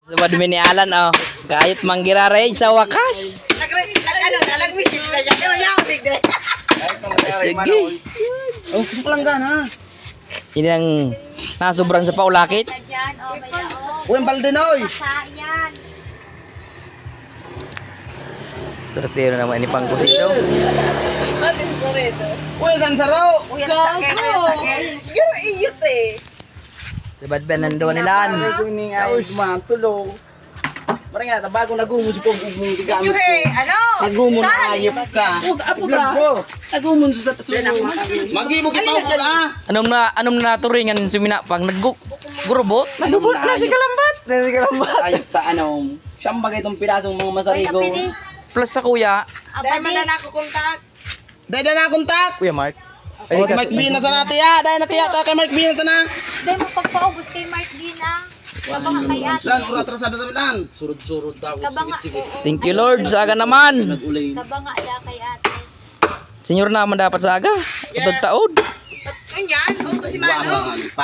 Subad mi ni Alan oh. Kahit manggiraray sa wakas. Nag-message na siya. Pero yabig din. Sige. Oh, palanggan ha. Ini ang nasobrang sa paulakit. Diyan, oh, may daong. Uy, ang balde na oy. Sayan. Pero naman ini pangkusit daw. Uy, sansaro. Uy, ang sakit. Yung iyot eh. Subad ba nandoon nilaan? Kuning ay tulong. Mara nga, bago nagumon si Pog mong Yung hey, ano? Nagumon na ayop ka. Apo ka. Nagumon sa tasulong. Magibog itaw ko ah. Anong na naturingan sumina pag naggurubot? Nagubot na si Kalambat. Si Kalambat. Ayop ta siyang bagay itong pirasong mga masarigo. Plus sa kuya, Dahil man na ako kontak. Dahil na kontak. Kuya Mark. Oh, Mark B na sa natiya. Dahil natiya ta kay Mark B na ta na. Dahil magpagpaubos kay Mark Dina. Kabanga kay ate. Lang, atrasado sa lang. Surod-surod tapos Kabanga, sigit-sigit. oo. Thank you Lord, saga naman. Nag-ulay. Kabanga ala kay ate. Senyor naman dapat saga. Utod taod. Kanyan, o to si Mano.